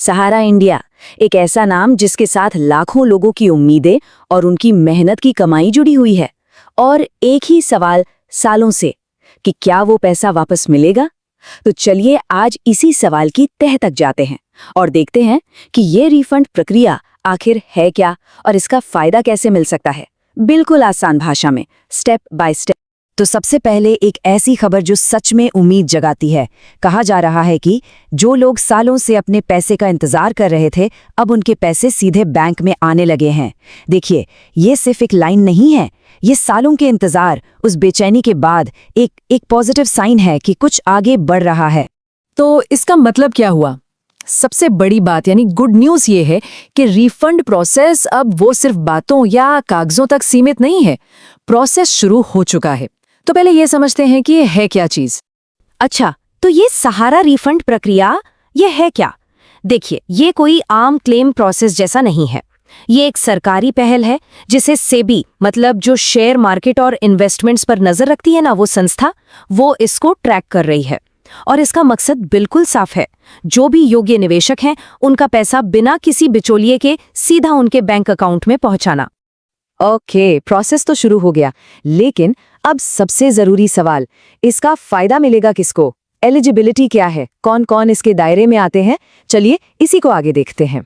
सहारा India, एक ऐसा नाम जिसके साथ लाखों लोगों की उम्मीदें और उनकी मेहनत की कमाई जुड़ी हुई है। और एक ही सवाल सालों से कि क्या वो पैसा वापस मिलेगा। तो चलिए आज इसी सवाल की तह तक जाते हैं और देखते हैं कि ये रिफंड प्रक्रिया आखिर है क्या और इसका फायदा कैसे मिल सकता है, बिल्कुल आसान भाषा में, स्टेप बाय स्टेप। तो सबसे पहले एक ऐसी खबर जो सच में उम्मीद जगाती है। कहा जा रहा है कि जो लोग सालों से अपने पैसे का इंतजार कर रहे थे, अब उनके पैसे सीधे बैंक में आने लगे हैं। देखिए, ये सिर्फ एक लाइन नहीं है, ये सालों के इंतजार, उस बेचैनी के बाद एक पॉजिटिव साइन है कि कुछ आगे बढ़ रहा है। तो इसका मतलब क्या हुआ? सबसे बड़ी बात यानी गुड न्यूज़ ये है कि रिफंड प्रोसेस अब वो सिर्फ बातों या कागजों तक सीमित नहीं है, प्रोसेस शुरू हो चुका है। तो पहले ये समझते हैं कि ये है क्या चीज़। अच्छा, तो ये सहारा रिफंड प्रक्रिया ये है क्या? देखिए, ये कोई आम क्लेम प्रोसेस जैसा नहीं है। ये एक सरकारी पहल है जिसे सेबी, मतलब जो शेयर मार्केट और इन्वेस्टमेंट्स पर नजर रखती है ना, वो संस्था, वो इसको ट्रैक कर रही है। और इसका मकसद बिल्कुल साफ है, जो भी योग्य निवेशक हैं उनका पैसा बिना किसी बिचौलिए के सीधा उनके बैंक अकाउंट में पहुंचाना। ओके, प्रोसेस तो शुरू हो गया, लेकिन अब सबसे जरूरी सवाल, इसका फायदा मिलेगा किसको? एलिजिबिलिटी क्या है? कौन कौन इसके दायरे में आते हैं? चलिए इसी को आगे देखते हैं।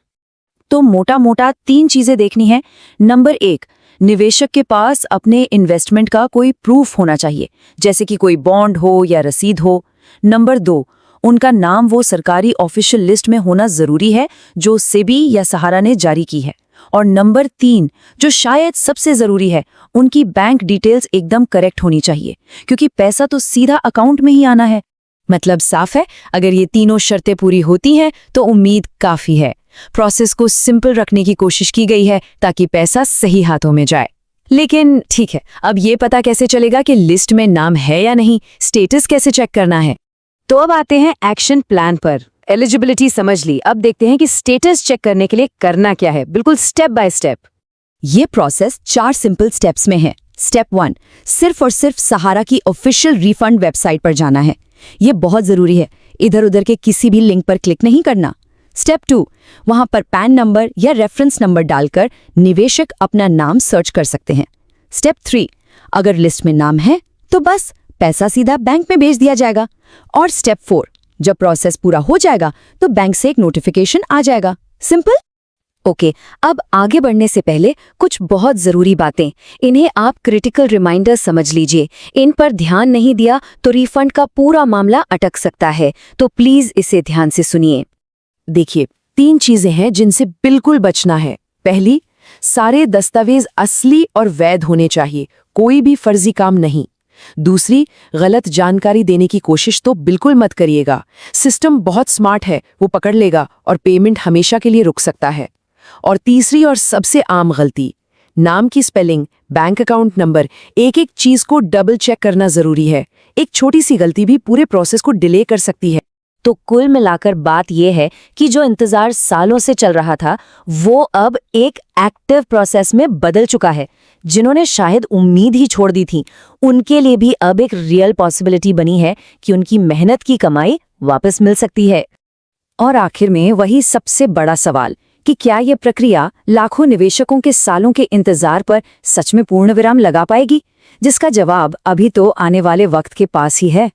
तो मोटा मोटा 3 चीजें देखनी है। नंबर 1, निवेशक के पास अपने इन्वेस्टमेंट का कोई प्रूफ होना चाहिए, जैसे कि कोई बॉन्ड हो या रसीद हो। नंबर 2, उनका नाम वो सरकारी ऑफिशियल लिस्ट में होना जरूरी है जो सेबी या सहारा ने जारी की है। और नंबर 3, जो शायद सबसे जरूरी है, उनकी बैंक डिटेल्स एकदम करेक्ट होनी चाहिए, क्योंकि पैसा तो सीधा अकाउंट में ही आना है। मतलब साफ है, अगर ये तीनों शर्तें पूरी होती हैं तो उम्मीद काफी है। प्रोसेस को सिंपल रखने की कोशिश की गई है ताकि पैसा सही हाथों में जाए। लेकिन ठीक है, अब ये पता कैसे चलेगा कि लिस्ट में नाम है या नहीं? स्टेटस कैसे चेक करना है? तो अब आते हैं एक्शन प्लान पर। एलिजिबिलिटी समझ ली, अब देखते हैं कि स्टेटस चेक करने के लिए करना क्या है, बिल्कुल स्टेप बाय स्टेप। ये प्रोसेस 4 सिंपल स्टेप्स में है। स्टेप 1, सिर्फ और सिर्फ सहारा की ऑफिशियल रिफंड वेबसाइट पर जाना है। ये बहुत जरूरी है, इधर उधर के किसी भी लिंक पर क्लिक नहीं करना। स्टेप 2, वहां पर पैन नंबर या रेफरेंस नंबर डालकर निवेशक अपना नाम सर्च कर सकते हैं। स्टेप 3, अगर लिस्ट में नाम है तो बस पैसा सीधा बैंक में भेज दिया जाएगा। और स्टेप 4, जब प्रोसेस पूरा हो जाएगा तो बैंक से एक नोटिफिकेशन आ जाएगा। सिंपल। ओके, अब आगे बढ़ने से पहले कुछ बहुत जरूरी बातें, इन्हें आप क्रिटिकल रिमाइंडर समझ लीजिए। इन पर ध्यान नहीं दिया तो रिफंड का पूरा मामला अटक सकता है, तो प्लीज इसे ध्यान से सुनिए। देखिए, 3 चीजें हैं जिनसे बिल्कुल बचना है। पहली, सारे दस्तावेज असली और वैध होने चाहिए, कोई भी फर्जी काम नहीं। दूसरी, गलत जानकारी देने की कोशिश तो बिल्कुल मत करिएगा। सिस्टम बहुत स्मार्ट है, वो पकड़ लेगा और पेमेंट हमेशा के लिए रुक सकता है। और तीसरी और सबसे आम गलती, नाम की स्पेलिंग, बैंक अकाउंट नंबर, एक एक चीज को डबल चेक करना जरूरी है। एक छोटी सी गलती भी पूरे प्रोसेस को डिले कर सकती है। तो कुल मिलाकर बात यह है कि जो इंतजार सालों से चल रहा था, वो अब एक एक्टिव प्रोसेस में बदल चुका है। जिन्होंने शायद उम्मीद ही छोड़ दी थी, उनके लिए भी अब एक रियल पॉसिबिलिटी बनी है कि उनकी मेहनत की कमाई वापस मिल सकती है। और आखिर में वही सबसे बड़ा सवाल कि क्या यह प्रक्रिया लाखों निवेशकों के सालों के इंतजार पर सच में पूर्ण विराम लगा पाएगी, जिसका जवाब अभी तो आने वाले वक्त के पास ही है।